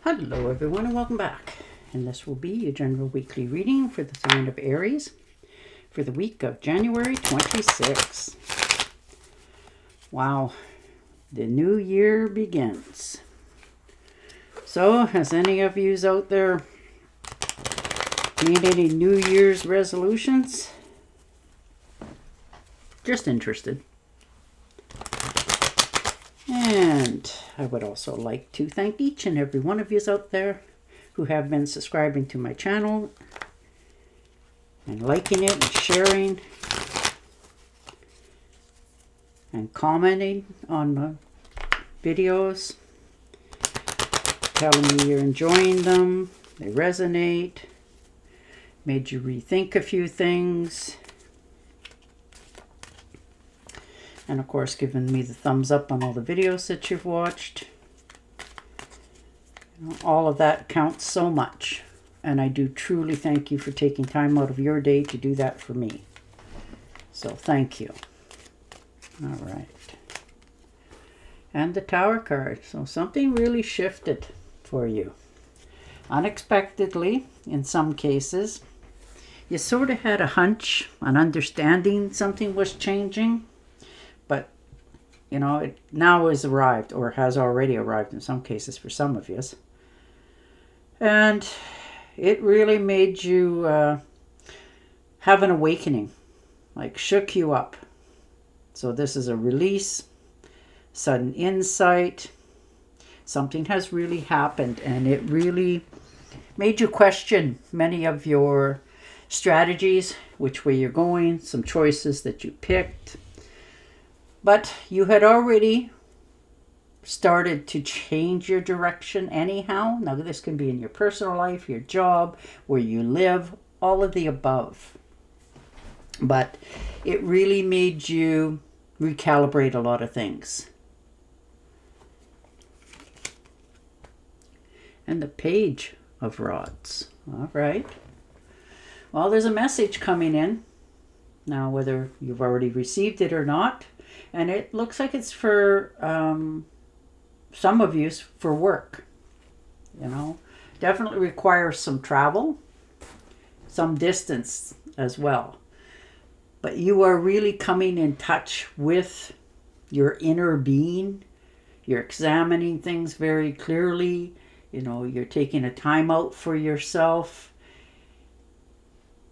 Hello everyone and welcome back. And this will be your general weekly reading for the sign of Aries for the week of January 26th. Wow, the new year begins. So has any of yous out there made any New Year's resolutions? Just interested. And I would also like to thank each and every one of you out there who have been subscribing to my channel and liking it and sharing and commenting on the videos, telling me you're enjoying them, they resonate, made you rethink a few things. And of course, giving me the thumbs up on all the videos that you've watched. All of that counts so much. And I do truly thank you for taking time out of your day to do that for me. So thank you. All right. And the Tower card. So something really shifted for you. Unexpectedly, in some cases. You sort of had a hunch, an understanding something was changing. But, you know, it now has arrived, or has already arrived in some cases for some of you. And it really made you have an awakening, like shook you up. So this is a release, sudden insight. Something has really happened, and it really made you question many of your strategies, which way you're going, some choices that you picked. But you had already started to change your direction anyhow. Now this can be in your personal life, your job, where you live, all of the above. But it really made you recalibrate a lot of things. And the Page of Rods. All right. Well, there's a message coming in. Now, whether you've already received it or not, and it looks like it's for some of you for work. You know, definitely requires some travel, some distance as well. But you are really coming in touch with your inner being. You're examining things very clearly. You know, you're taking a time out for yourself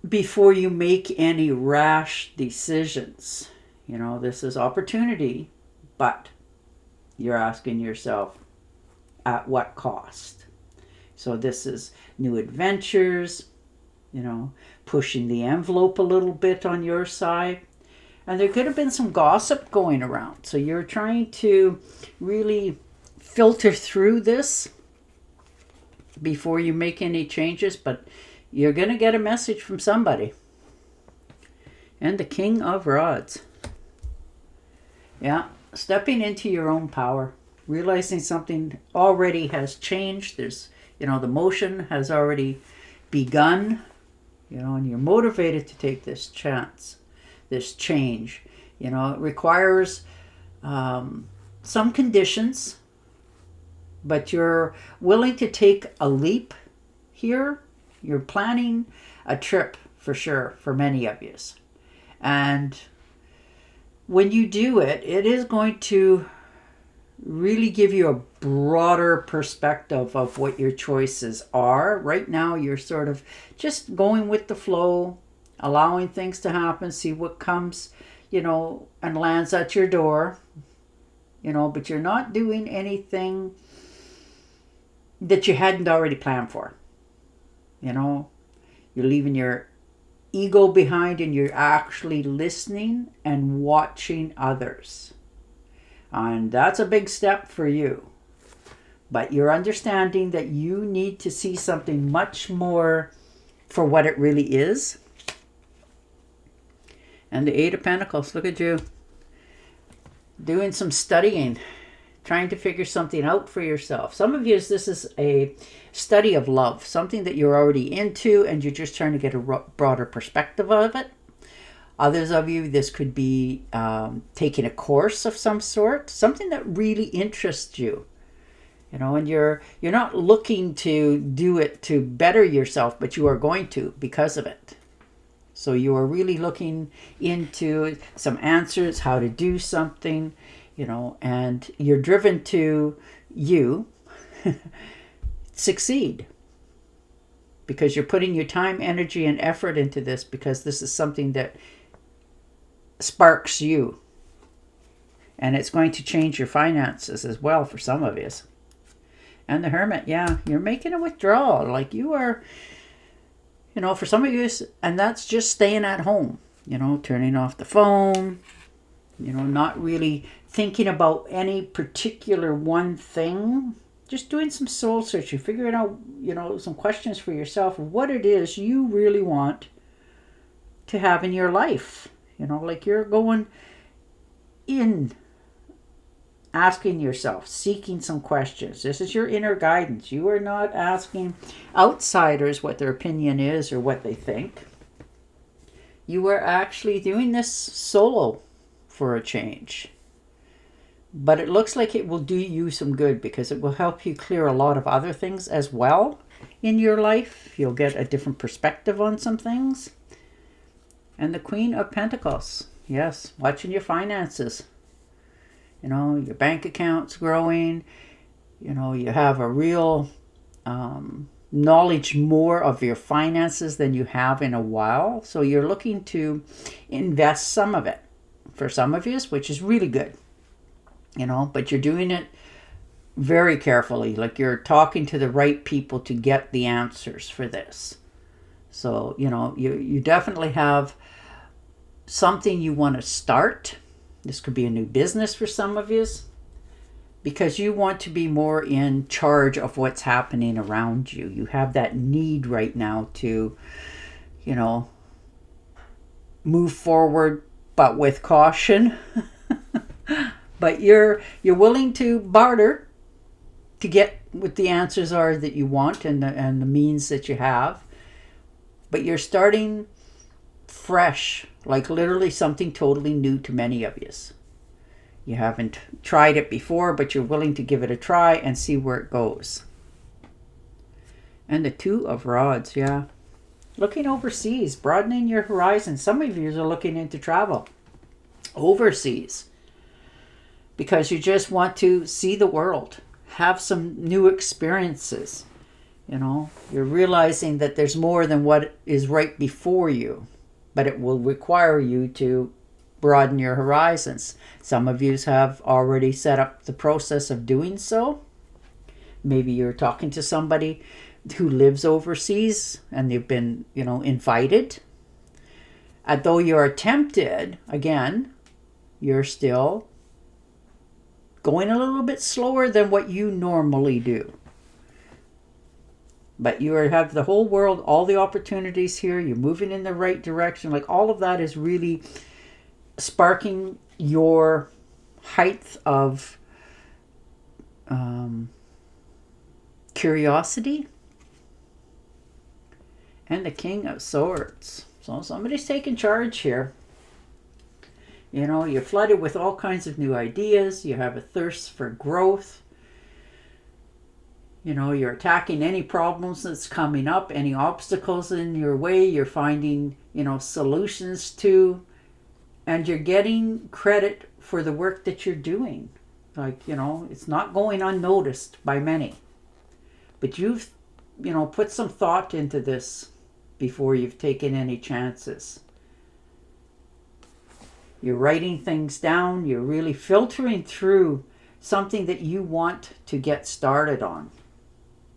before you make any rash decisions. You know, this is opportunity, but you're asking yourself, at what cost? So this is new adventures, you know, pushing the envelope a little bit on your side. And there could have been some gossip going around. So you're trying to really filter through this before you make any changes, but you're going to get a message from somebody. And the King of Rods. Yeah, stepping into your own power, realizing something already has changed. There's, you know, the motion has already begun, you know, and you're motivated to take this chance, this change. You know, it requires some conditions, but you're willing to take a leap here. You're planning a trip for sure for many of you. And when you do it, it is going to really give you a broader perspective of what your choices are. Right now, you're sort of just going with the flow, allowing things to happen, see what comes, you know, and lands at your door, you know, but you're not doing anything that you hadn't already planned for. You know, you're leaving your ego behind and you're actually listening and watching others. And that's a big step for you. But you're understanding that you need to see something much more for what it really is. And the Eight of Pentacles, look at you. Doing some studying, trying to figure something out for yourself. Some of you, this is a study of love, something that you're already into and you're just trying to get a broader perspective of it. Others of you, this could be taking a course of some sort, something that really interests you. You know, and you're not looking to do it to better yourself, but you are going to because of it. So you are really looking into some answers, how to do something, you know, and you're driven to succeed because you're putting your time, energy, and effort into this because this is something that sparks you. And it's going to change your finances as well for some of you. And the Hermit, yeah, you're making a withdrawal. Like you are, you know, for some of you, and that's just staying at home, you know, turning off the phone, you know, not really thinking about any particular one thing, just doing some soul searching, figuring out, you know, some questions for yourself of what it is you really want to have in your life. You know, like you're going in, asking yourself, seeking some questions. This is your inner guidance. You are not asking outsiders what their opinion is or what they think. You are actually doing this solo for a change. But it looks like it will do you some good because it will help you clear a lot of other things as well in your life. You'll get a different perspective on some things. And the Queen of Pentacles. Yes, watching your finances. You know, your bank account's growing. You know, you have a real knowledge more of your finances than you have in a while. So you're looking to invest some of it for some of you, which is really good. You know, but you're doing it very carefully. Like you're talking to the right people to get the answers for this. So, you know, you definitely have something you want to start. This could be a new business for some of you because you want to be more in charge of what's happening around you. You have that need right now to, you know, move forward, but with caution. But you're willing to barter to get what the answers are that you want and the means that you have. But you're starting fresh, like literally something totally new to many of you. You haven't tried it before, but you're willing to give it a try and see where it goes. And the Two of Rods, yeah. Looking overseas, broadening your horizon. Some of you are looking into travel overseas because you just want to see the world, have some new experiences. You know, you're realizing that there's more than what is right before you, but it will require you to broaden your horizons. Some of you have already set up the process of doing so. Maybe you're talking to somebody who lives overseas and they've been, you know, invited. Although you're tempted, again, you're still going a little bit slower than what you normally do. But you have the whole world, all the opportunities here. You're moving in the right direction. Like all of that is really sparking your height of curiosity. And the King of Swords. So somebody's taking charge here. You know, you're flooded with all kinds of new ideas. You have a thirst for growth. You know, you're attacking any problems that's coming up, any obstacles in your way. You're finding, you know, solutions to, and you're getting credit for the work that you're doing. Like, you know, it's not going unnoticed by many. But you've, you know, put some thought into this before you've taken any chances. You're writing things down. You're really filtering through something that you want to get started on.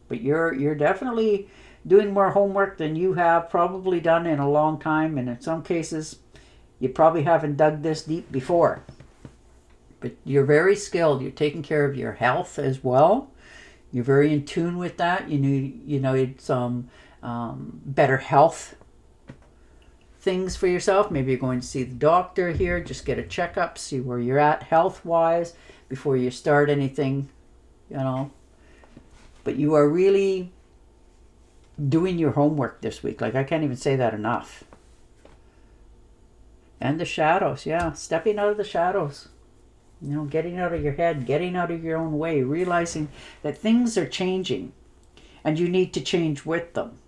But you're definitely doing more homework than you have probably done in a long time. And in some cases, you probably haven't dug this deep before. But you're very skilled. You're taking care of your health as well. You're very in tune with that. You need some better health things for yourself. Maybe you're going to see the doctor here. Just get a checkup, see where you're at health-wise before you start anything, you know. But you are really doing your homework this week. Like, I can't even say that enough. And the shadows, yeah. Stepping out of the shadows. You know, getting out of your head, getting out of your own way, realizing that things are changing and you need to change with them.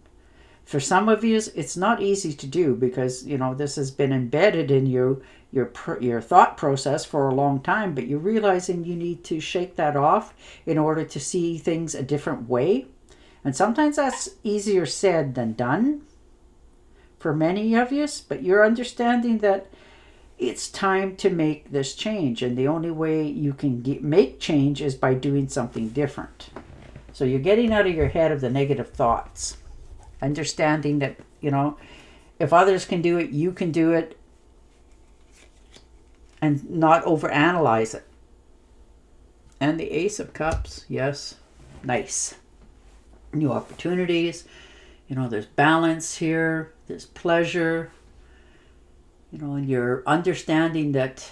For some of you, it's not easy to do because, you know, this has been embedded in you, your thought process for a long time, but you're realizing you need to shake that off in order to see things a different way. And sometimes that's easier said than done for many of you, but you're understanding that it's time to make this change. And the only way you can make change is by doing something different. So you're getting out of your head of the negative thoughts. Understanding that, you know, if others can do it, you can do it. And not overanalyze it. And the Ace of Cups, yes, nice. New opportunities. You know, there's balance here. There's pleasure. You know, and you're understanding that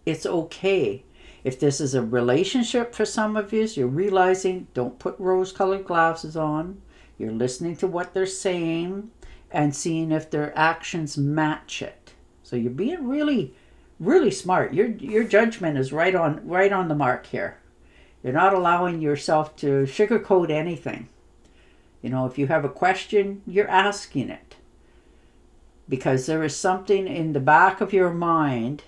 it's okay. If this is a relationship for some of you, you're realizing don't put rose-colored glasses on. You're listening to what they're saying and seeing if their actions match it. So you're being really, really smart. Your judgment is right on the mark here. You're not allowing yourself to sugarcoat anything. You know, if you have a question, you're asking it. Because there is something in the back of your mind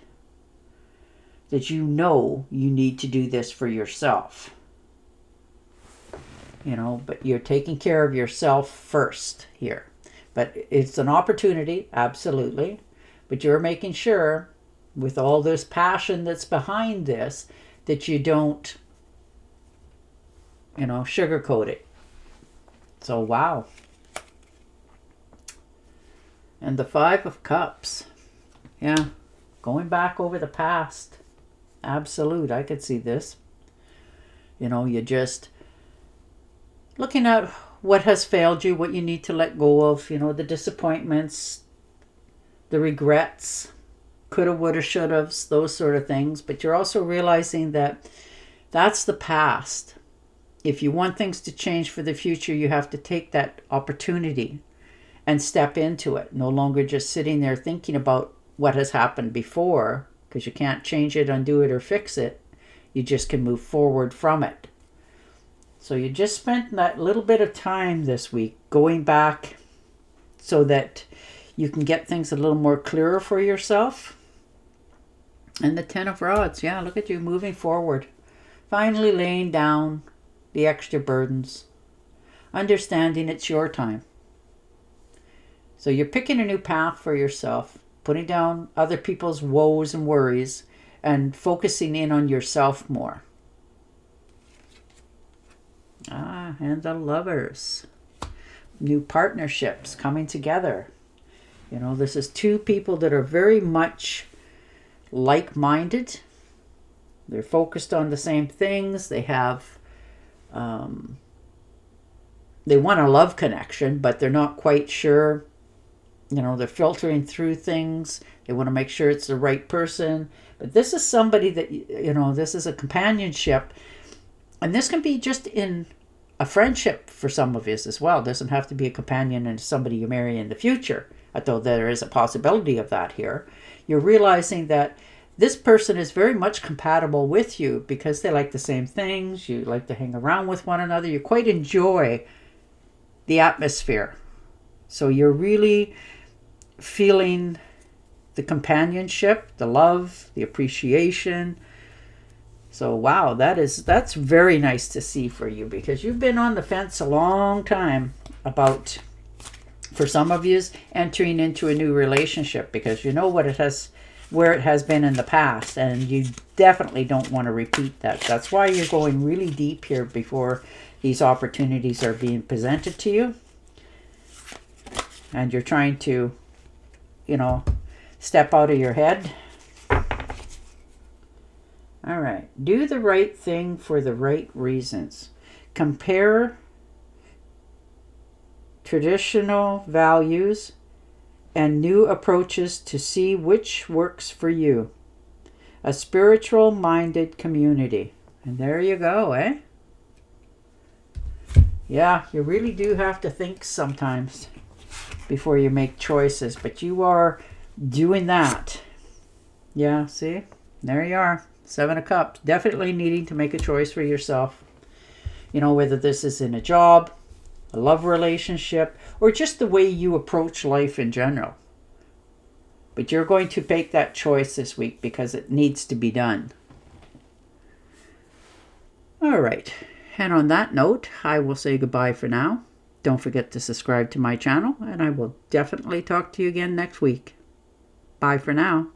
that you know you need to do this for yourself. You know, but you're taking care of yourself first here. But it's an opportunity, absolutely. But you're making sure, with all this passion that's behind this, that you don't, you know, sugarcoat it. So, wow. And the Five of Cups. Yeah, going back over the past. Absolute, I could see this. You know, you just looking at what has failed you, what you need to let go of, you know, the disappointments, the regrets, coulda, woulda, shoulda, those sort of things. But you're also realizing that that's the past. If you want things to change for the future, you have to take that opportunity and step into it. No longer just sitting there thinking about what has happened before, because you can't change it, undo it, or fix it. You just can move forward from it. So you just spent that little bit of time this week going back so that you can get things a little more clearer for yourself. And the Ten of Rods, yeah, look at you moving forward. Finally laying down the extra burdens. Understanding it's your time. So you're picking a new path for yourself, putting down other people's woes and worries, and focusing in on yourself more. And the Lovers. New partnerships coming together. You know, this is two people that are very much like-minded. They're focused on the same things. They have, they want a love connection, but they're not quite sure. You know, they're filtering through things. They want to make sure it's the right person. But this is somebody that, you know, this is a companionship. And this can be just in a friendship for some of you as well. It doesn't have to be a companion and somebody you marry in the future, although there is a possibility of that here. You're realizing that this person is very much compatible with you because they like the same things. You like to hang around with one another. You quite enjoy the atmosphere. So you're really feeling the companionship, the love, the appreciation. So wow, that's very nice to see for you, because you've been on the fence a long time about, for some of you, entering into a new relationship, because you know what it has, where it has been in the past, and you definitely don't want to repeat that. That's why you're going really deep here before these opportunities are being presented to you. And you're trying to, you know, step out of your head. All right. Do the right thing for the right reasons. Compare traditional values and new approaches to see which works for you. A spiritual-minded community. And there you go, eh? Yeah, you really do have to think sometimes before you make choices, but you are doing that. Yeah, see? There you are. Seven of Cups. Definitely needing to make a choice for yourself. You know, whether this is in a job, a love relationship, or just the way you approach life in general. But you're going to make that choice this week because it needs to be done. All right. And on that note, I will say goodbye for now. Don't forget to subscribe to my channel, and I will definitely talk to you again next week. Bye for now.